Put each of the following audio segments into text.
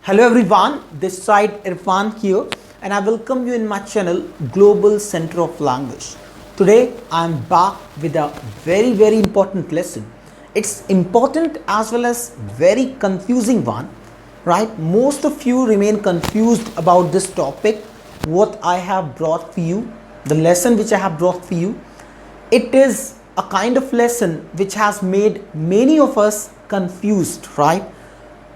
Hello everyone, this side Irfan here and I welcome you in my channel Global Center of Language. Today I am back with a very important lesson. It's important as well as very confusing one, right? Most of you remain confused about this topic, what I have brought for you, the lesson which I have brought for you. It is a kind of lesson which has made many of us confused, right?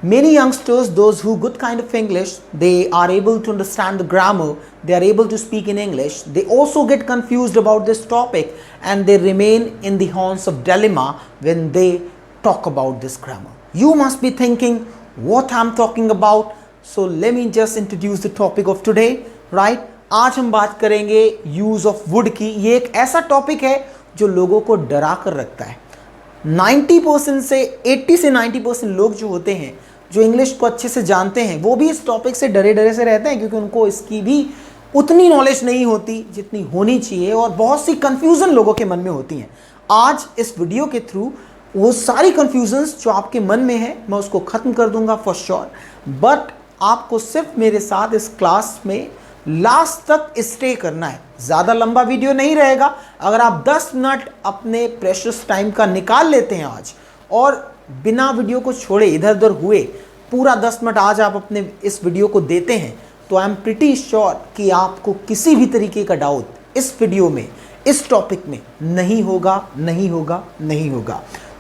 Many youngsters, those who good kind of English, they are able to understand the grammar, they are able to speak in English, they also get confused about this topic and they remain in the haunts of dilemma when they talk about this grammar. You must be thinking what I'm talking about. So let me just introduce the topic of today, right? आज हम बात करेंगे use of would की. ये एक ऐसा topic है जो लोगों को डरा कर रखता है. 90% से 80 से 90% लोग जो होते हैं, जो इंग्लिश को अच्छे से जानते हैं, वो भी इस टॉपिक से डरे से रहते हैं क्योंकि उनको इसकी भी उतनी नॉलेज नहीं होती जितनी होनी चाहिए और बहुत सी कंफ्यूजन लोगों के मन में होती हैं. आज इस वीडियो के थ्रू वो सारी कंफ्यूजन्स जो आपके मन में है मैं उसको ख़त्म कर दूंगा फॉर श्योर. बट आपको सिर्फ मेरे साथ इस क्लास में लास्ट तक स्टे करना है. ज़्यादा लंबा वीडियो नहीं रहेगा. अगर आप 10 मिनट अपने प्रेशियस टाइम का निकाल लेते हैं आज और बिना वीडियो को छोड़े इधर उधर हुए पूरा 10 मिनट आज आप अपने इस वीडियो को देते हैं तो आई एम प्रिटी श्योर कि आपको किसी भी तरीके का डाउट इस वीडियो में, इस टॉपिक में नहीं होगा.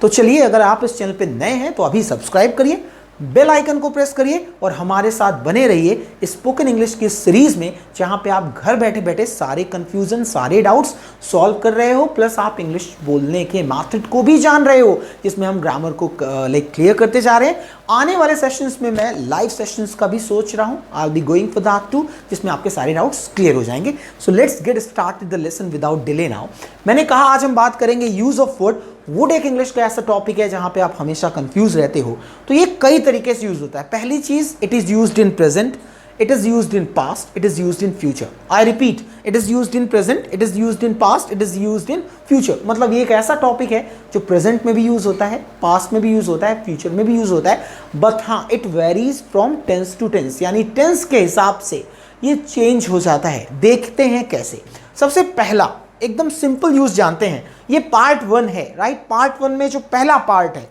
तो चलिए, अगर आप इस चैनल पे नए हैं तो अभी सब्सक्राइब करिए, बेल आइकन को प्रेस करिए और हमारे साथ बने रहिए स्पोकन इंग्लिश की सीरीज में, जहां पे आप घर बैठे बैठे सारे कंफ्यूजन, सारे डाउट्स सॉल्व कर रहे हो, प्लस आप इंग्लिश बोलने के मेथड को भी जान रहे हो, जिसमें हम ग्रामर को क्लियर करते जा रहे हैं. आने वाले सेशंस में मैं लाइव सेशंस का भी सोच रहा हूं. I will be going for that too, जिसमें आपके सारे डाउट्स क्लियर हो जाएंगे. So let's get start the lesson without delay now. मैंने कहा आज हम बात करेंगे यूज ऑफ वुड. वुड एक इंग्लिश का ऐसा टॉपिक है जहां पे आप हमेशा कंफ्यूज रहते हो. तो ये कई तरीके से यूज होता है. पहली चीज, it is used in present, it is used in past, it is used in future. I repeat, it is used in present, it is used in past, it is used in future. मतलब ये एक ऐसा topic है जो present में भी use होता है, पास्ट में भी यूज होता है, फ्यूचर में भी यूज होता है. बट हाँ, it varies from tense to tense, यानी टेंस के हिसाब से ये चेंज हो जाता है. देखते हैं कैसे. सबसे पहला एकदम सिंपल यूज जानते हैं. ये पार्ट 1 है, राइट? पार्ट 1 में जो पहला पार्ट है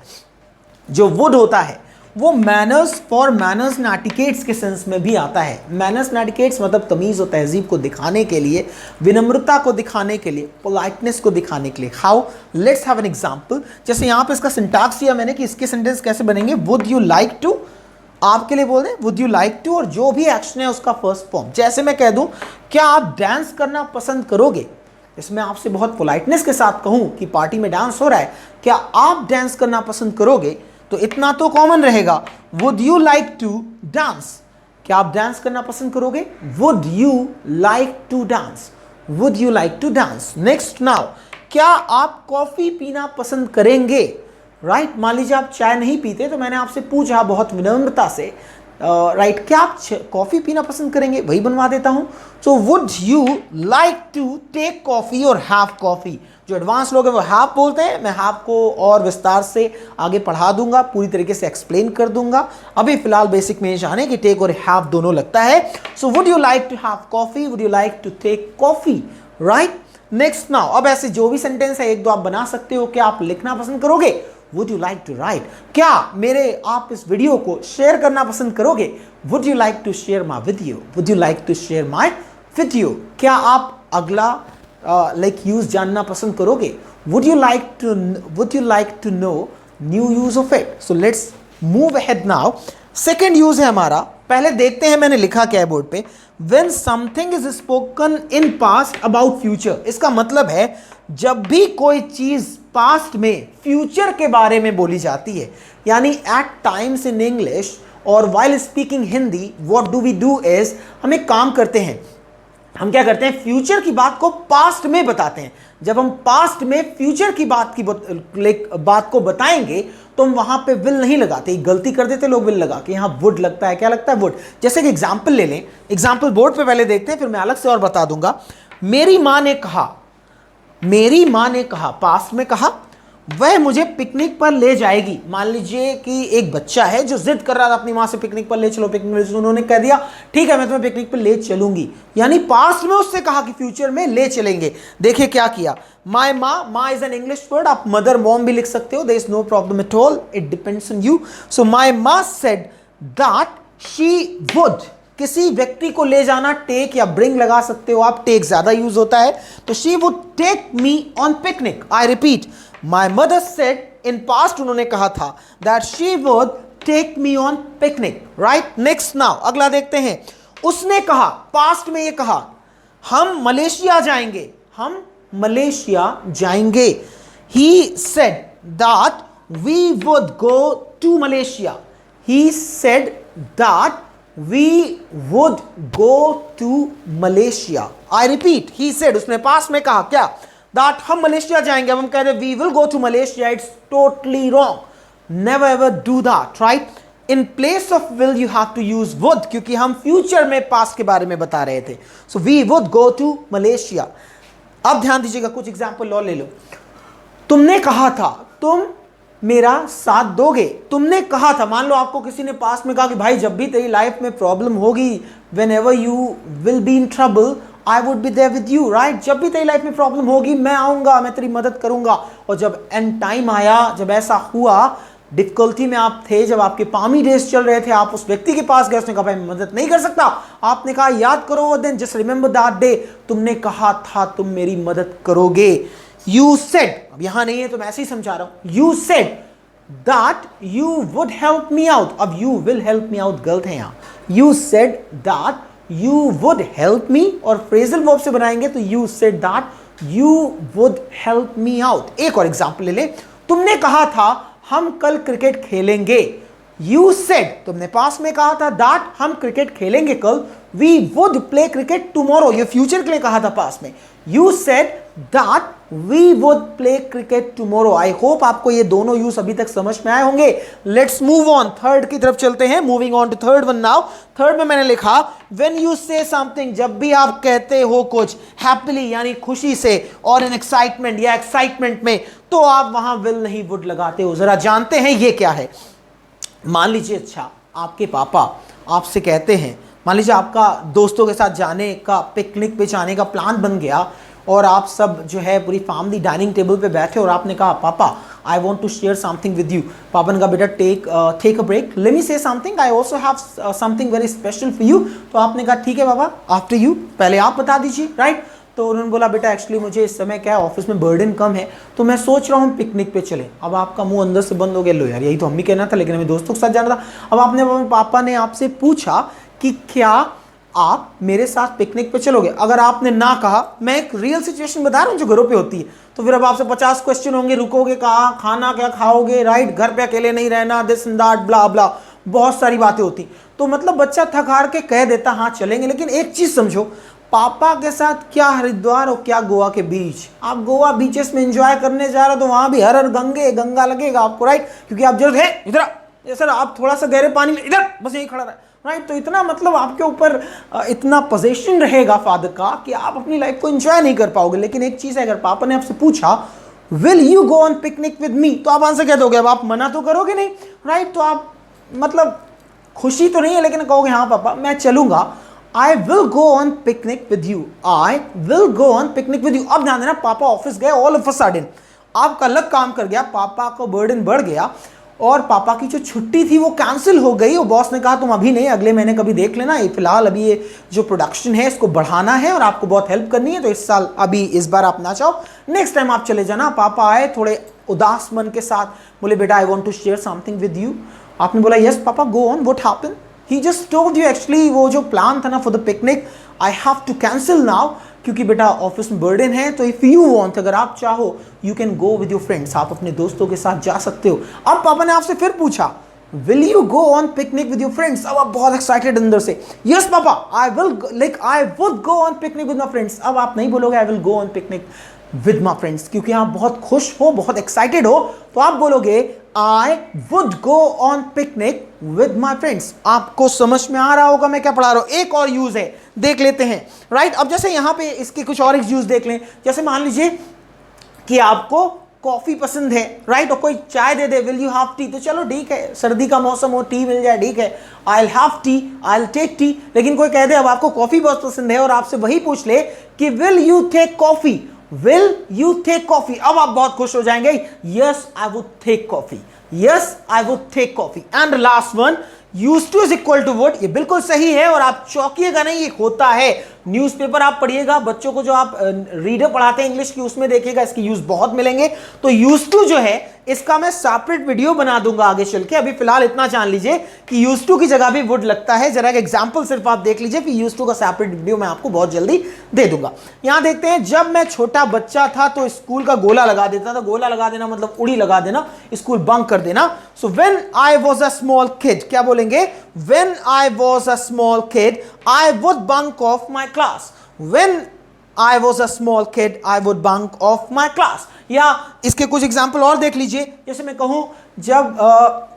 जो वुड होता है वो manners for manners and etiquettes के सेंस में भी आता है. मैनर्स एंड एटिकेट्स मतलब तमीज़ और तहजीब को दिखाने के लिए, विनम्रता को दिखाने के लिए, पोलाइटनेस को दिखाने के लिए. How? Let's have an example. जैसे यहाँ पे इसका सिंटैक्स दिया मैंने कि इसके सेंटेंस कैसे बनेंगे. वुड यू लाइक टू, आपके लिए बोल दें वुड यू लाइक टू, और जो भी एक्शन है उसका फर्स्ट फॉर्म. जैसे मैं कह दूं क्या आप डांस करना पसंद करोगे, इसमें आपसे बहुत पोलाइटनेस के साथ कहूं कि पार्टी में डांस हो रहा है, क्या आप डांस करना पसंद करोगे, तो इतना तो कॉमन रहेगा. Would you like to dance, क्या आप डांस करना पसंद करोगे. Would you like to dance, would you like to dance. Next now, क्या आप कॉफी पीना पसंद करेंगे, राइट? मान लीजिए आप चाय नहीं पीते तो मैंने आपसे पूछा बहुत विनम्रता से, राइट, क्या आप कॉफ़ी पीना पसंद करेंगे, वही बनवा देता हूं. So would you like to take coffee और हैव कॉफ़ी. जो एडवांस लोग हैं वो हैव बोलते हैं. मैं हैव को और विस्तार से आगे पढ़ा दूंगा, पूरी तरीके से एक्सप्लेन कर दूंगा. अभी फिलहाल बेसिक में जाने कि टेक और हैव दोनों लगता है. So would you like to have coffee, would you like to take coffee, right? Next now, अब ऐसे जो भी सेंटेंस है एक दो आप बना सकते हो. क्या आप लिखना पसंद करोगे, would you like to write. क्या आप इस वीडियो को शेयर करना पसंद करोगे, would you like to share my video, would you like to share my video. क्या आप अगला यूज जानना पसंद करोगे, would you like to know new use of it. So let's move ahead now. Second use है हमारा. पहले देखते हैं मैंने लिखा क्या है बोर्ड पे. When something is spoken in past about future, इसका मतलब है जब भी कोई चीज पास्ट में फ्यूचर के बारे में बोली जाती है, यानी एट टाइम्स इन इंग्लिश और while speaking Hindi, what do we do is, हम एक काम करते हैं, हम क्या करते हैं, फ्यूचर की बात को पास्ट में बताते हैं. जब हम पास्ट में फ्यूचर की बात को बताएंगे तो हम वहां पे विल नहीं लगाते. गलती कर देते लोग विल लगा के. यहां वुड लगता है. क्या लगता है, वुड. जैसे कि एग्जाम्पल ले लें. एग्जाम्पल बोर्ड पे पहले देखते हैं, फिर मैं अलग से और बता दूंगा. मेरी मां ने कहा, मेरी मां ने कहा, पास्ट में कहा. वह मुझे पिकनिक पर ले जाएगी। मान लीजिए कि एक बच्चा है जो जिद कर रहा था अपनी माँ से पिकनिक पर ले चलो, पिकनिक पर ले चलो, उन्होंने कह दिया ठीक है मैं तुम्हें पिकनिक पर ले चलूंगी, यानी पास्ट में उससे कहा कि फ्यूचर में ले चलेंगे। देखिए क्या किया, माई माँ इज एन इंग्लिश वर्ड, आप मदर मॉम भी लिख सकते हो, there is no problem at all, it depends on you. So my माँ सेड दैट शी वुड, किसी व्यक्ति को ले जाना टेक या ब्रिंग लगा सकते हो आप, टेक ज्यादा यूज होता है, तो she would take me on picnic. I repeat, my mother said, in past उन्होंने कहा था that she would take me on picnic, right. Next now अगला देखते हैं, उसने कहा, पास्ट में ये कहा हम मलेशिया जाएंगे, हम मलेशिया जाएंगे। He said that we would go to Malaysia, he said that we would go to Malaysia. I repeat, he said, उसने पास में कहा क्या, that हम मलेशिया जाएंगे। अब हम कह रहे we will go to Malaysia, it's totally wrong, never ever do that, right? In place of will you have to use would, क्योंकि हम फ्यूचर में पास्ट के बारे में बता रहे थे। So we would go to Malaysia। अब ध्यान दीजिएगा, कुछ एग्जाम्पल और ले लो। तुमने कहा था, तुम मेरा साथ दोगे, तुमने कहा था, मान लो आपको किसी ने पास में कहा कि भाई जब भी तेरी लाइफ में प्रॉब्लम होगी, whenever you will be in trouble I would be there with you, right. जब भी तेरी लाइफ में प्रॉब्लम होगी मैं आऊंगा, मैं तेरी मदद करूंगा। और जब एंड टाइम आया, जब ऐसा हुआ, डिफिकल्टी में आप थे, जब आपके पामी डेज चल रहे थे, आप उस व्यक्ति के पास गए, उसने कहा भाई मैं मदद नहीं कर सकता, आपने कहा याद करो वो दिन, जस्ट रिमेंबर दैट डे, तुमने कहा था तुम मेरी मदद करोगे। You said, अब यहां नहीं है तो मैं ऐसे ही समझा रहा हूं, you said that you would help me out, अब you will help me out गलत है यहां, you said that you would help me, और phrasal verb से बनाएंगे तो you said that you would help me out। एक और एग्जांपल ले ले, तुमने कहा था हम कल क्रिकेट खेलेंगे, you said, तुमने पास में कहा था that हम क्रिकेट खेलेंगे कल, we would play cricket tomorrow, ये फ्यूचर के लिए कहा था पास में, you said that we would play cricket tomorrow। I hope आपको ये दोनों यूज अभी तक समझ में आए होंगे। Let's move on, थर्ड की तरफ चलते हैं, moving on to third one now। Third में मैंने लिखा when you say something, जब भी आप कहते हो कुछ happily यानी खुशी से, और in excitement या excitement में, तो आप वहां will नहीं would लगाते हो। जरा जानते हैं ये क्या है। मान लीजिए अच्छा आपके पापा आपसे कहते हैं, मान लीजिए आपका दोस्तों के साथ जाने का, पिकनिक पे जाने का प्लान बन गया, और आप सब जो है पूरी फैमिली डाइनिंग टेबल पे बैठे, और आपने कहा papa I want to share something with you. पापा ने कहा बेटा take a break, let me say something, I also have something very special for you. तो आपने कहा ठीक है बाबा, आफ्टर यू, पहले आप बता दीजिए, राइट। तो उन्होंने बोला बेटा एक्चुअली मुझे इस समय क्या है, ऑफिस में बर्डन कम है, तो मैं सोच रहा हूँ पिकनिक पे चलें। अब आपका मुंह अंदर से बंद हो गया, लो यार यही तो हम भी कहना था, लेकिन हमें दोस्तों के साथ जाना था। अब आपने पापा ने आपसे पूछा कि क्या आप मेरे साथ पिकनिक पे चलोगे। अगर आपने ना कहा, मैं एक रियल सिचुएशन बता रहा हूँ जो घरों पे होती है, तो फिर अब आपसे 50 क्वेश्चन होंगे, रुकोगे कहाँ, खाना क्या खाओगे, राइट, घर पे अकेले नहीं रहना, दिस एंड दैट ब्ला ब्ला, बहुत सारी बातें होती। तो मतलब बच्चा थक हार के कह देता हाँ चलेंगे, लेकिन एक चीज समझो, पापा के साथ क्या हरिद्वार और क्या गोवा के बीच, आप गोवा बीचेस में एंजॉय करने जा रहे हो, तो वहां भी हर हर गंगा लगेगा आपको, राइट, क्योंकि आप जरूरत है इधर, सर आप थोड़ा सा गहरे पानी में इधर, बस यही खड़ा रहे, राइट। तो इतना मतलब आपके ऊपर इतना पोजीशन रहेगा फादर का कि आप अपनी लाइफ को एंजॉय नहीं कर पाओगे। लेकिन एक चीज है, अगर पापा ने आपसे पूछा will you go on picnic with me, तो आप आंसर क्या दोगे, अब आप मना तो करोगे नहीं, राइट। तो आप मतलब खुशी तो नहीं है, लेकिन कहोगे हाँ पापा मैं चलूंगा, I will go on picnic with you, I will go on picnic with you. अब ध्यान देना, पापा ऑफिस गए, ऑल ऑफ अ सडन आपका अलग काम कर गया, पापा को बर्डन बढ़ गया, और पापा की जो छुट्टी थी वो कैंसिल हो गई, और बॉस ने कहा तुम अभी नहीं, अगले महीने कभी देख लेना, ये फिलहाल अभी ये जो प्रोडक्शन है इसको बढ़ाना है और आपको बहुत हेल्प करनी है, तो इस साल अभी इस बार आप ना चाहो, नेक्स्ट टाइम आप चले जाना। पापा आए थोड़े उदास मन के साथ, बोले बेटा I want to share something with you. आपने बोला yes papa go on, what happened, he just told you actually वो जो प्लान था ना for the picnic, I have to cancel now, क्योंकि बेटा ऑफिस में बर्डन है, तो इफ यू वांट, अगर आप चाहो, you can go with your friends, आप अपने दोस्तों के साथ जा सकते हो। अब पापा ने आपसे फिर पूछा will you go on picnic with your friends, अब आप बहुत एक्साइटेड अंदर से, yes papa I would go on picnic with my friends. अब आप नहीं बोलोगे I will go on picnic with my friends, क्योंकि आप बहुत खुश हो, बहुत एक्साइटेड हो, तो आप बोलोगे I would go on picnic with my friends. आपको समझ में आ रहा होगा मैं क्या पढ़ा रहा हूं। एक और यूज है, देख लेते हैं, राइट। अब जैसे यहां पे इसके कुछ और यूज देख लें, जैसे मान लीजिए कि आपको कॉफी पसंद है, राइट, और कोई चाय दे दे, विल यू हैव टी, तो चलो ठीक है, सर्दी का मौसम हो, टी मिल जाए, ठीक है, I will have tea, I will take tea. लेकिन कोई कह दे अब आपको कॉफी बहुत पसंद है और आपसे वही पूछ ले कि will you take coffee, will you take coffee, अब आप बहुत खुश हो जाएंगे, yes I would take coffee, yes I would take coffee. And last one, use to is equal to would, ये बिल्कुल सही है और आप चौंकिएगा नहीं, ये होता है। न्यूज़पेपर आप पढ़िएगा, बच्चों को जो आप रीडर पढ़ाते हैं इंग्लिश की, उसमें देखिएगा इसके यूज बहुत मिलेंगे। तो यूज टू जो है इसका मैं सेपरेट वीडियो बना दूंगा आगे चल के, अभी फिलहाल इतना जान लीजिए कि यूज टू की जगह भी वुड लगता है। जरा एक एग्जांपल सिर्फ आप देख लीजिए, फिर यूज टू का सेपरेट वीडियो मैं आपको बहुत जल्दी दे दूंगा। यहां देखते हैं, जब मैं छोटा बच्चा था तो स्कूल का गोला लगा देता था। गोला लगा देना मतलब उड़ी लगा देना, स्कूल बंक कर देना। So when I was a small kid, क्या बोलेंगे, when I was a small kid I would bunk of my class, when I was a small kid, I would bunk off my class। या इसके कुछ example और देख लीजिए, जैसे मैं कहूं जब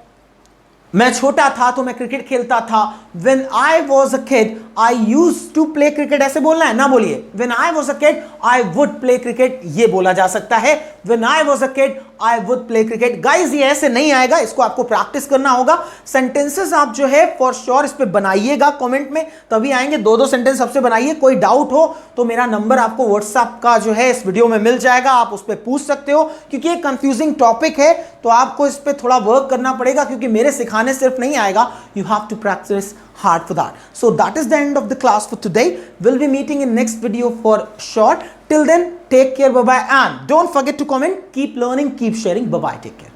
मैं छोटा था तो मैं क्रिकेट खेलता था, When I was a kid, I used to play cricket, ऐसे बोलना है ना, बोलिए When I was a kid, I would play cricket, ये बोला जा सकता है When I was a kid, I would play cricket। Guys ये ऐसे नहीं आएगा, इसको आपको प्रैक्टिस करना होगा। सेंटेंसेस आप जो है फॉर श्योर इस पे बनाइएगा कमेंट में, तभी आएंगे। दो दो सेंटेंस सबसे बनाइए। कोई डाउट हो तो मेरा नंबर आपको व्हाट्सएप का जो है इस वीडियो में मिल जाएगा, आप उस पर पूछ सकते हो, क्योंकि ये कंफ्यूजिंग टॉपिक है तो आपको इस पर थोड़ा वर्क करना पड़ेगा, क्योंकि मेरे सिखाने सिर्फ नहीं आएगा, you have to practice hard for that. So that is the end of the class for today. We'll be meeting in next video for sure. Till then, take care, bye bye, and don't forget to comment. Keep learning, keep sharing. Bye bye, take care.